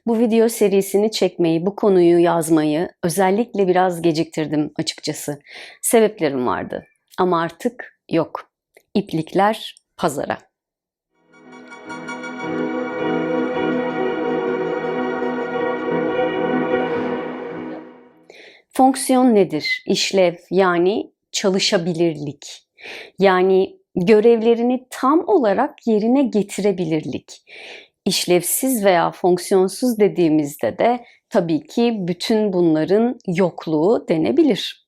Bu video serisini çekmeyi, bu konuyu yazmayı özellikle biraz geciktirdim açıkçası. Sebeplerim vardı ama artık yok. İplikler pazara. Fonksiyon nedir? İşlev yani çalışabilirlik. Yani görevlerini tam olarak yerine getirebilirlik. İşlevsiz veya fonksiyonsuz dediğimizde de tabii ki bütün bunların yokluğu denebilir.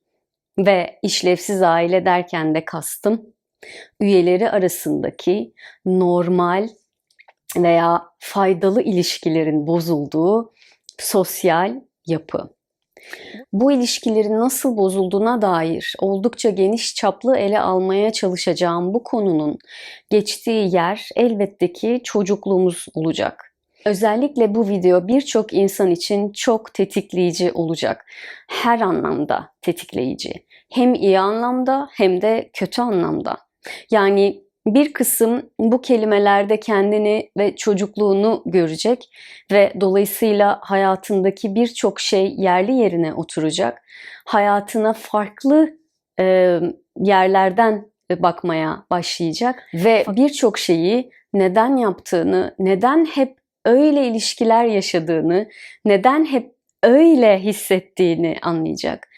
Ve işlevsiz aile derken de kastım üyeleri arasındaki normal veya faydalı ilişkilerin bozulduğu sosyal yapı. Bu ilişkilerin nasıl bozulduğuna dair oldukça geniş çaplı ele almaya çalışacağım bu konunun geçtiği yer elbette ki çocukluğumuz olacak. Özellikle bu video birçok insan için çok tetikleyici olacak. Her anlamda tetikleyici. Hem iyi anlamda hem de kötü anlamda. Yani bir kısım bu kelimelerde kendini ve çocukluğunu görecek ve dolayısıyla hayatındaki birçok şey yerli yerine oturacak. Hayatına farklı yerlerden bakmaya başlayacak ve birçok şeyi neden yaptığını, neden hep öyle ilişkiler yaşadığını, neden hep öyle hissettiğini anlayacak.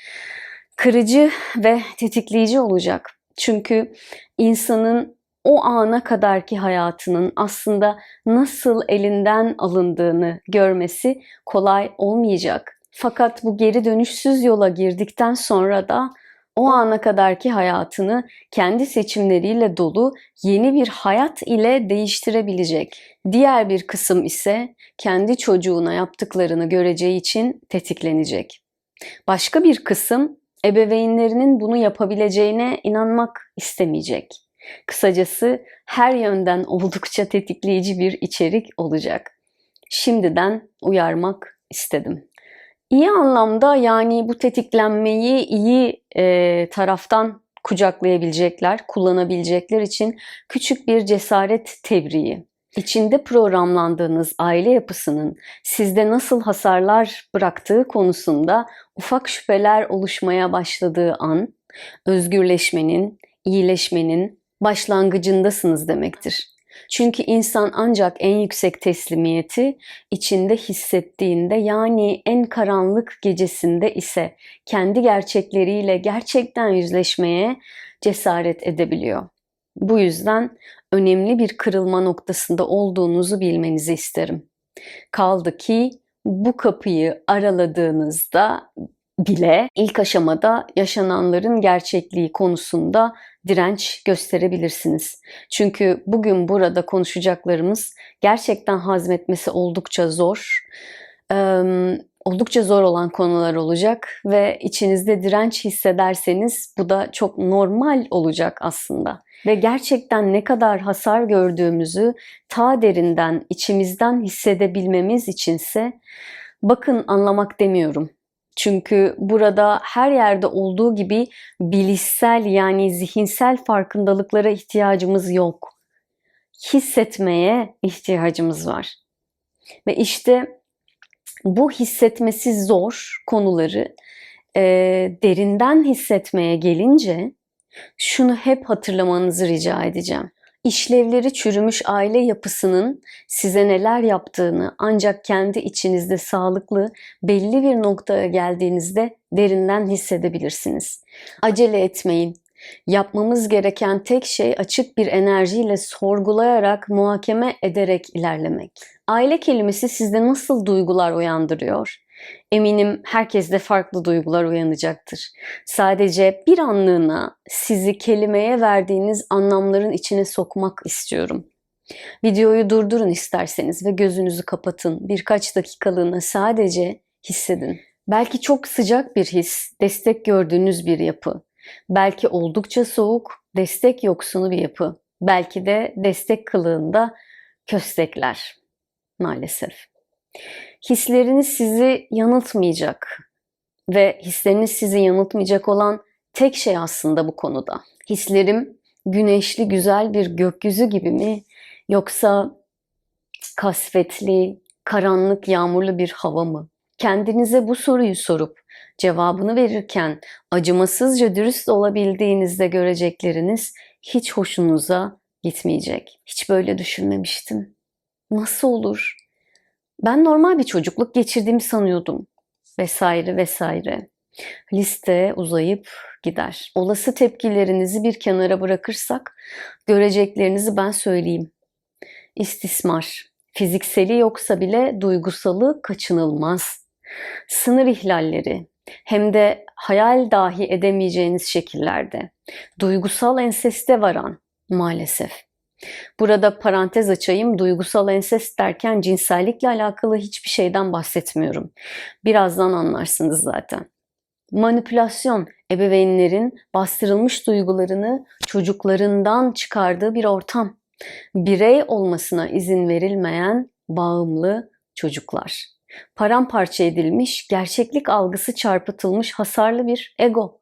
Kırıcı ve tetikleyici olacak. Çünkü insanın o ana kadarki hayatının aslında nasıl elinden alındığını görmesi kolay olmayacak. Fakat bu geri dönüşsüz yola girdikten sonra da o ana kadarki hayatını kendi seçimleriyle dolu yeni bir hayat ile değiştirebilecek. Diğer bir kısım ise kendi çocuğuna yaptıklarını göreceği için tetiklenecek. Başka bir kısım ebeveynlerinin bunu yapabileceğine inanmak istemeyecek. Kısacası her yönden oldukça tetikleyici bir içerik olacak. Şimdiden uyarmak istedim. İyi anlamda yani bu tetiklenmeyi iyi taraftan kucaklayabilecekler, kullanabilecekler için küçük bir cesaret tebriği. İçinde programlandığınız aile yapısının sizde nasıl hasarlar bıraktığı konusunda ufak şüpheler oluşmaya başladığı an, özgürleşmenin, iyileşmenin başlangıcındasınız demektir. Çünkü insan ancak en yüksek teslimiyeti içinde hissettiğinde, yani en karanlık gecesinde ise kendi gerçekleriyle gerçekten yüzleşmeye cesaret edebiliyor. Bu yüzden önemli bir kırılma noktasında olduğunuzu bilmenizi isterim. Kaldı ki bu kapıyı araladığınızda bile ilk aşamada yaşananların gerçekliği konusunda direnç gösterebilirsiniz. Çünkü bugün burada konuşacaklarımız gerçekten hazmetmesi oldukça zor. Oldukça zor olan konular olacak ve içinizde direnç hissederseniz bu da çok normal olacak aslında. Ve gerçekten ne kadar hasar gördüğümüzü ta derinden, içimizden hissedebilmemiz içinse bakın anlamak demiyorum. Çünkü burada her yerde olduğu gibi bilişsel yani zihinsel farkındalıklara ihtiyacımız yok. Hissetmeye ihtiyacımız var. Ve işte bu hissetmesi zor konuları derinden hissetmeye gelince şunu hep hatırlamanızı rica edeceğim. İşlevleri çürümüş aile yapısının size neler yaptığını ancak kendi içinizde sağlıklı, belli bir noktaya geldiğinizde derinden hissedebilirsiniz. Acele etmeyin. Yapmamız gereken tek şey açık bir enerjiyle sorgulayarak, muhakeme ederek ilerlemek. Aile kelimesi sizde nasıl duygular uyandırıyor? Eminim herkeste farklı duygular uyanacaktır. Sadece bir anlığına sizi kelimeye verdiğiniz anlamların içine sokmak istiyorum. Videoyu durdurun isterseniz ve gözünüzü kapatın. Birkaç dakikalığına sadece hissedin. Belki çok sıcak bir his, destek gördüğünüz bir yapı. Belki oldukça soğuk, destek yoksunu bir yapı. Belki de destek kılığında köstekler. Maalesef. Hisleriniz sizi yanıltmayacak ve hisleriniz sizi yanıltmayacak olan tek şey aslında bu konuda. Hislerim güneşli güzel bir gökyüzü gibi mi, yoksa kasvetli, Karanlık, yağmurlu bir hava mı? Kendinize bu soruyu sorup cevabını verirken acımasızca dürüst olabildiğinizde görecekleriniz hiç hoşunuza gitmeyecek. Hiç böyle düşünmemiştim. Nasıl olur? Ben normal bir çocukluk geçirdiğimi sanıyordum. Vesaire vesaire. Liste uzayıp gider. Olası tepkilerinizi bir kenara bırakırsak göreceklerinizi ben söyleyeyim. İstismar, fizikseli yoksa bile duygusalı kaçınılmaz. Sınır ihlalleri, hem de hayal dahi edemeyeceğiniz şekillerde. Duygusal enseste varan maalesef. Burada parantez açayım, duygusal ensest derken cinsellikle alakalı hiçbir şeyden bahsetmiyorum. Birazdan anlarsınız zaten. Manipülasyon, ebeveynlerin bastırılmış duygularını çocuklarından çıkardığı bir ortam. Birey olmasına izin verilmeyen bağımlı çocuklar. Paramparça edilmiş, gerçeklik algısı çarpıtılmış hasarlı bir ego.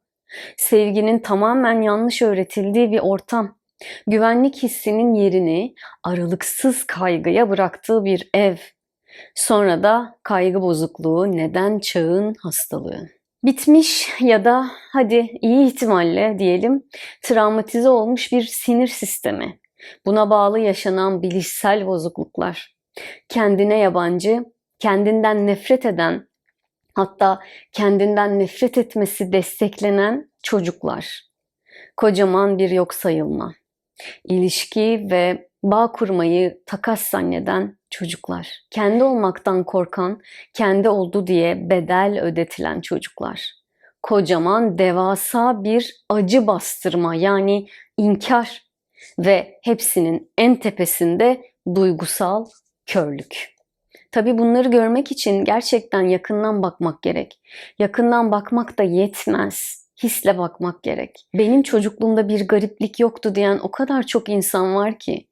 Sevginin tamamen yanlış öğretildiği bir ortam. Güvenlik hissinin yerini aralıksız kaygıya bıraktığı bir ev. Sonra da kaygı bozukluğu, neden çağın hastalığı. Bitmiş ya da hadi iyi ihtimalle diyelim travmatize olmuş bir sinir sistemi. Buna bağlı yaşanan bilişsel bozukluklar. Kendine yabancı, kendinden nefret eden, hatta kendinden nefret etmesi desteklenen çocuklar. Kocaman bir yok sayılma. İlişki ve bağ kurmayı takas zanneden çocuklar. Kendi olmaktan korkan, kendi oldu diye bedel ödetilen çocuklar. Kocaman, devasa bir acı bastırma, yani inkar ve hepsinin en tepesinde duygusal körlük. Tabii bunları görmek için gerçekten yakından bakmak gerek. Yakından bakmak da yetmez. Hisle bakmak gerek. Benim çocukluğumda bir gariplik yoktu diyen o kadar çok insan var ki.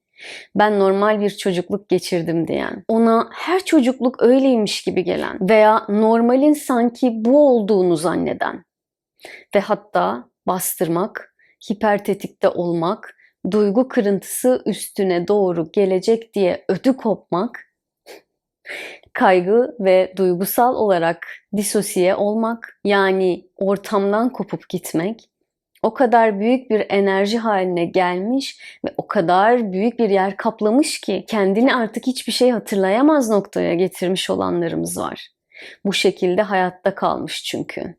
Ben normal bir çocukluk geçirdim diyen. Ona her çocukluk öyleymiş gibi gelen veya normalin sanki bu olduğunu zanneden. Ve hatta bastırmak, hipertetikte olmak, duygu kırıntısı üstüne doğru gelecek diye ödü kopmak, kaygı ve duygusal olarak disosiye olmak, yani ortamdan kopup gitmek, o kadar büyük bir enerji haline gelmiş ve o kadar büyük bir yer kaplamış ki kendini artık hiçbir şey hatırlayamaz noktaya getirmiş olanlarımız var. Bu şekilde hayatta kalmış çünkü.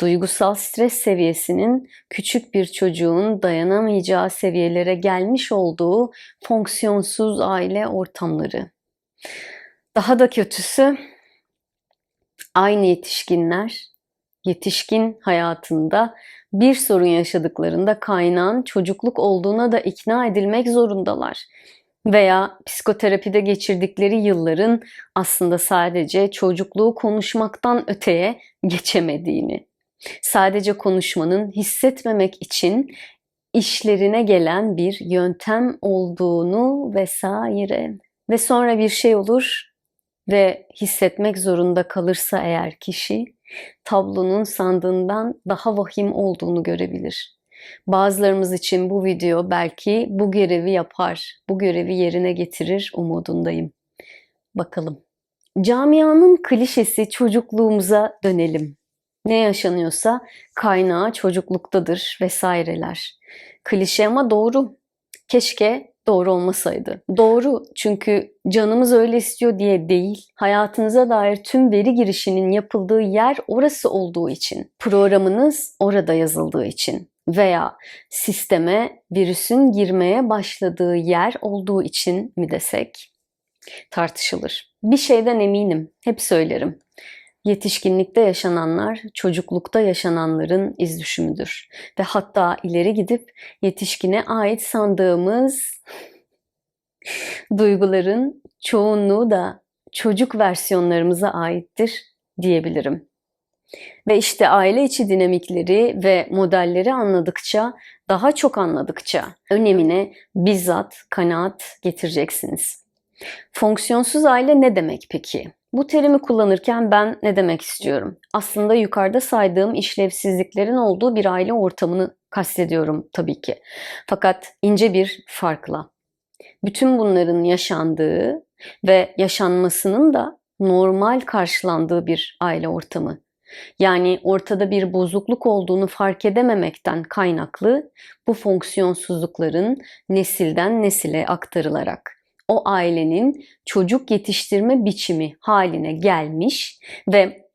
Duygusal stres seviyesinin küçük bir çocuğun dayanamayacağı seviyelere gelmiş olduğu fonksiyonsuz aile ortamları. Daha da kötüsü, aynı yetişkinler yetişkin hayatında bir sorun yaşadıklarında kaynağın çocukluk olduğuna da ikna edilmek zorundalar. Veya psikoterapide geçirdikleri yılların aslında sadece çocukluğu konuşmaktan öteye geçemediğini, sadece konuşmanın hissetmemek için işlerine gelen bir yöntem olduğunu vesaire. Ve sonra bir şey olur ve hissetmek zorunda kalırsa eğer kişi, tablonun sandığından daha vahim olduğunu görebilir. Bazılarımız için bu video belki bu görevi yapar, bu görevi yerine getirir umudundayım. Bakalım. Camianın klişesi çocukluğumuza dönelim. Ne yaşanıyorsa kaynağı çocukluktadır vesaireler. Klişe ama doğru. Keşke doğru olmasaydı. Doğru, çünkü canımız öyle istiyor diye değil, hayatınıza dair tüm veri girişinin yapıldığı yer orası olduğu için, programınız orada yazıldığı için veya sisteme virüsün girmeye başladığı yer olduğu için mi desek tartışılır. Bir şeyden eminim, hep söylerim. Yetişkinlikte yaşananlar çocuklukta yaşananların iz düşümüdür. Ve hatta ileri gidip yetişkine ait sandığımız duyguların çoğunluğu da çocuk versiyonlarımıza aittir diyebilirim. Ve işte aile içi dinamikleri ve modelleri anladıkça, daha çok anladıkça önemine bizzat kanaat getireceksiniz. Fonksiyonsuz aile ne demek peki? Bu terimi kullanırken ben ne demek istiyorum? Aslında yukarıda saydığım işlevsizliklerin olduğu bir aile ortamını kastediyorum tabii ki. Fakat ince bir farkla. Bütün bunların yaşandığı ve yaşanmasının da normal karşılandığı bir aile ortamı. Yani ortada bir bozukluk olduğunu fark edememekten kaynaklı bu fonksiyonsuzlukların nesilden nesile aktarılarak o ailenin çocuk yetiştirme biçimi haline gelmiş ve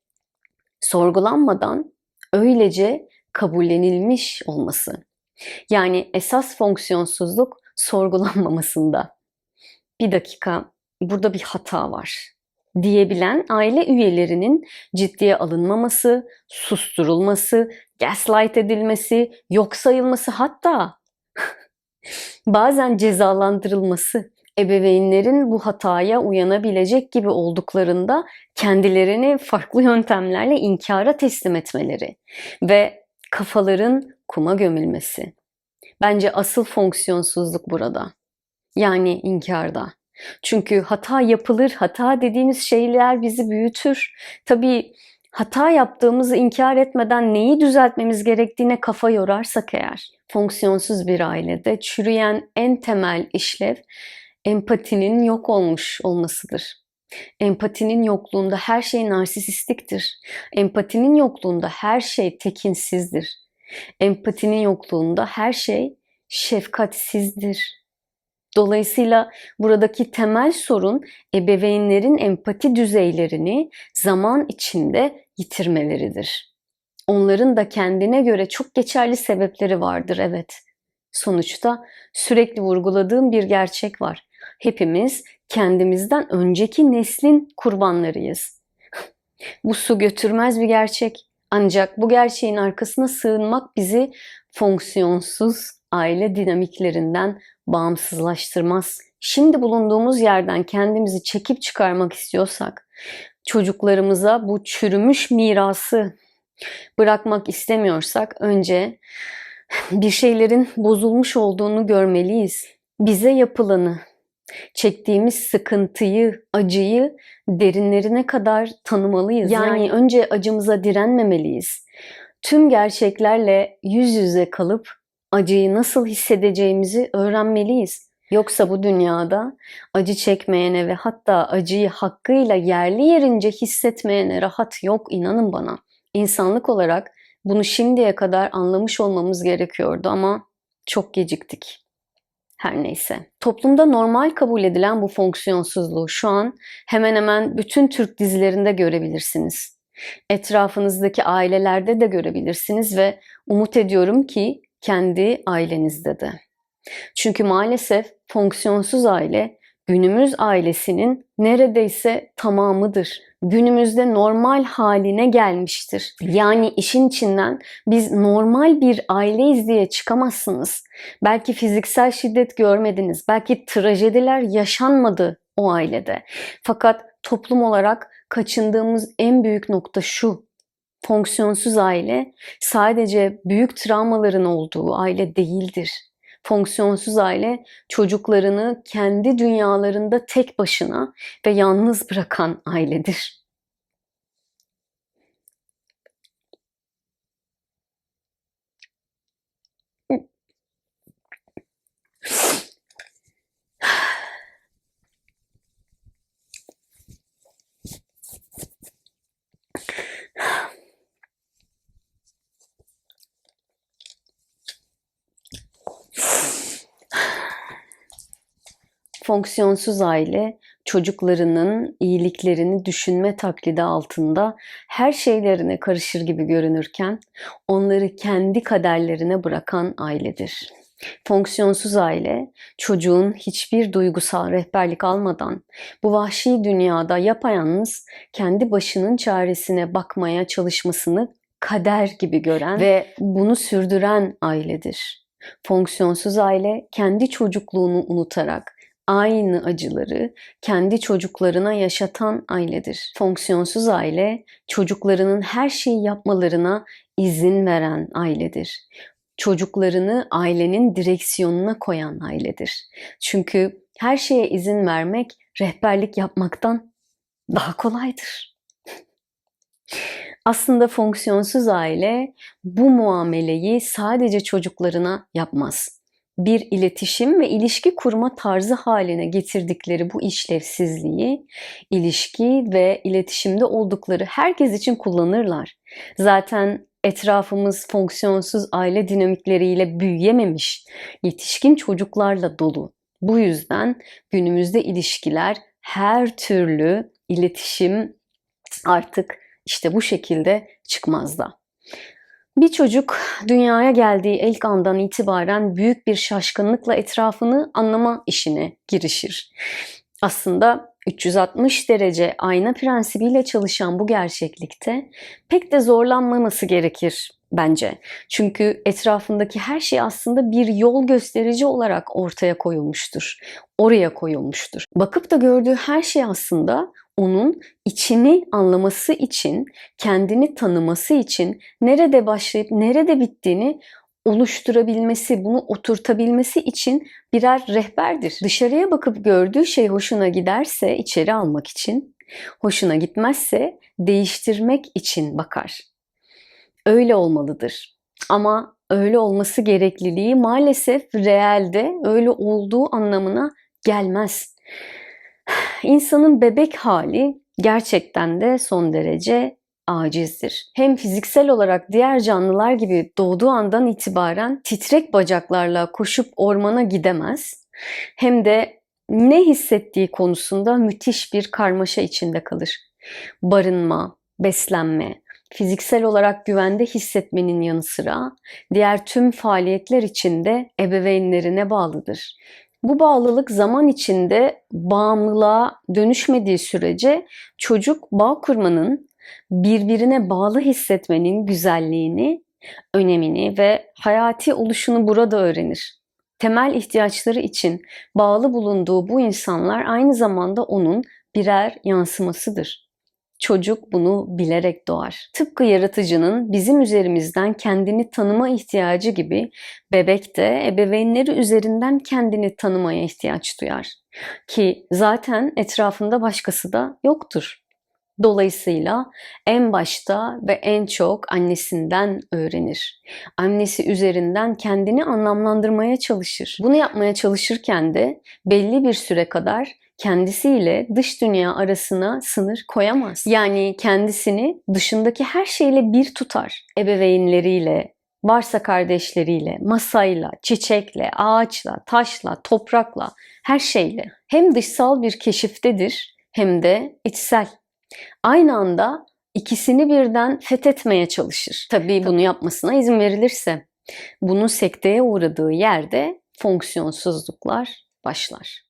sorgulanmadan öylece kabullenilmiş olması. Yani esas fonksiyonsuzluk sorgulanmamasında. Bir dakika, burada bir hata var diyebilen aile üyelerinin ciddiye alınmaması, susturulması, gaslight edilmesi, yok sayılması, hatta bazen cezalandırılması. Ebeveynlerin bu hataya uyanabilecek gibi olduklarında kendilerini farklı yöntemlerle inkara teslim etmeleri ve kafaların kuma gömülmesi. Bence asıl fonksiyonsuzluk burada. Yani inkarda. Çünkü hata yapılır, hata dediğimiz şeyler bizi büyütür. Tabii hata yaptığımızı inkar etmeden neyi düzeltmemiz gerektiğine kafa yorarsak eğer, fonksiyonsuz bir ailede çürüyen en temel işlev empatinin yok olmuş olmasıdır. Empatinin yokluğunda her şey narsisistiktir. Empatinin yokluğunda her şey tekinsizdir. Empatinin yokluğunda her şey şefkatsizdir. Dolayısıyla buradaki temel sorun ebeveynlerin empati düzeylerini zaman içinde yitirmeleridir. Onların da kendine göre çok geçerli sebepleri vardır, evet. Sonuçta sürekli vurguladığım bir gerçek var. Hepimiz kendimizden önceki neslin kurbanlarıyız. Bu su götürmez bir gerçek. Ancak bu gerçeğin arkasına sığınmak bizi fonksiyonsuz aile dinamiklerinden bağımsızlaştırmaz. Şimdi bulunduğumuz yerden kendimizi çekip çıkarmak istiyorsak, çocuklarımıza bu çürümüş mirası bırakmak istemiyorsak önce bir şeylerin bozulmuş olduğunu görmeliyiz. Bize yapılanı, çektiğimiz sıkıntıyı, acıyı derinlerine kadar tanımalıyız. Yani önce acımıza direnmemeliyiz. Tüm gerçeklerle yüz yüze kalıp acıyı nasıl hissedeceğimizi öğrenmeliyiz. Yoksa bu dünyada acı çekmeyene ve hatta acıyı hakkıyla yerli yerince hissetmeyene rahat yok, inanın bana. İnsanlık olarak bunu şimdiye kadar anlamış olmamız gerekiyordu ama çok geciktik. Her neyse. Toplumda normal kabul edilen bu fonksiyonsuzluğu şu an hemen hemen bütün Türk dizilerinde görebilirsiniz. Etrafınızdaki ailelerde de görebilirsiniz ve umut ediyorum ki kendi ailenizde de. Çünkü maalesef fonksiyonsuz aile günümüz ailesinin neredeyse tamamıdır. Günümüzde normal haline gelmiştir. Yani işin içinden biz normal bir aileyiz diye çıkamazsınız. Belki fiziksel şiddet görmediniz, belki trajediler yaşanmadı o ailede. Fakat toplum olarak kaçındığımız en büyük nokta şu: fonksiyonsuz aile sadece büyük travmaların olduğu aile değildir. Fonksiyonsuz aile çocuklarını kendi dünyalarında tek başına ve yalnız bırakan ailedir. Fonksiyonsuz aile çocuklarının iyiliklerini düşünme taklidi altında her şeylerine karışır gibi görünürken onları kendi kaderlerine bırakan ailedir. Fonksiyonsuz aile çocuğun hiçbir duygusal rehberlik almadan bu vahşi dünyada yapayalnız kendi başının çaresine bakmaya çalışmasını kader gibi gören ve bunu sürdüren ailedir. Fonksiyonsuz aile kendi çocukluğunu unutarak aynı acıları kendi çocuklarına yaşatan ailedir. Fonksiyonsuz aile çocuklarının her şeyi yapmalarına izin veren ailedir. Çocuklarını ailenin direksiyonuna koyan ailedir. Çünkü her şeye izin vermek rehberlik yapmaktan daha kolaydır. Aslında fonksiyonsuz aile bu muameleyi sadece çocuklarına yapmaz. bir iletişim ve ilişki kurma tarzı haline getirdikleri bu işlevsizliği, ilişki ve iletişimde oldukları herkes için kullanırlar. Zaten etrafımız fonksiyonsuz aile dinamikleriyle büyüyememiş, yetişkin çocuklarla dolu. Bu yüzden günümüzde ilişkiler, her türlü iletişim artık işte bu şekilde çıkmazda. Bir çocuk dünyaya geldiği ilk andan itibaren büyük bir şaşkınlıkla etrafını anlama işine girişir. Aslında 360 derece ayna prensibiyle çalışan bu gerçeklikte pek de zorlanmaması gerekir bence. Çünkü etrafındaki her şey aslında bir yol gösterici olarak ortaya koyulmuştur. Oraya koyulmuştur. Bakıp da gördüğü her şey aslında onun içini anlaması için, kendini tanıması için nerede başlayıp nerede bittiğini oluşturabilmesi, bunu oturtabilmesi için birer rehberdir. Dışarıya bakıp gördüğü şey hoşuna giderse içeri almak için, hoşuna gitmezse değiştirmek için bakar. Öyle olmalıdır. Ama öyle olması gerekliliği maalesef reelde öyle olduğu anlamına gelmez. İnsanın bebek hali gerçekten de son derece acizdir. Hem fiziksel olarak diğer canlılar gibi doğduğu andan itibaren titrek bacaklarla koşup ormana gidemez, hem de ne hissettiği konusunda müthiş bir karmaşa içinde kalır. Barınma, beslenme, fiziksel olarak güvende hissetmenin yanı sıra diğer tüm faaliyetler içinde ebeveynlerine bağlıdır. Bu bağlılık zaman içinde bağımlılığa dönüşmediği sürece çocuk bağ kurmanın, birbirine bağlı hissetmenin güzelliğini, önemini ve hayati oluşunu burada öğrenir. Temel ihtiyaçları için bağlı bulunduğu bu insanlar aynı zamanda onun birer yansımasıdır. Çocuk bunu bilerek doğar. Tıpkı yaratıcının bizim üzerimizden kendini tanıma ihtiyacı gibi bebek de ebeveynleri üzerinden kendini tanımaya ihtiyaç duyar. Ki zaten etrafında başkası da yoktur. Dolayısıyla en başta ve en çok annesinden öğrenir. Annesi üzerinden kendini anlamlandırmaya çalışır. Bunu yapmaya çalışırken de belli bir süre kadar kendisiyle dış dünya arasına sınır koyamaz. Yani kendisini dışındaki her şeyle bir tutar. Ebeveynleriyle, varsa kardeşleriyle, masayla, çiçekle, ağaçla, taşla, toprakla, her şeyle. Hem dışsal bir keşiftedir hem de içsel. Aynı anda ikisini birden fethetmeye çalışır. Tabii bunu yapmasına izin verilirse. Bunun sekteye uğradığı yerde fonksiyonsuzluklar başlar.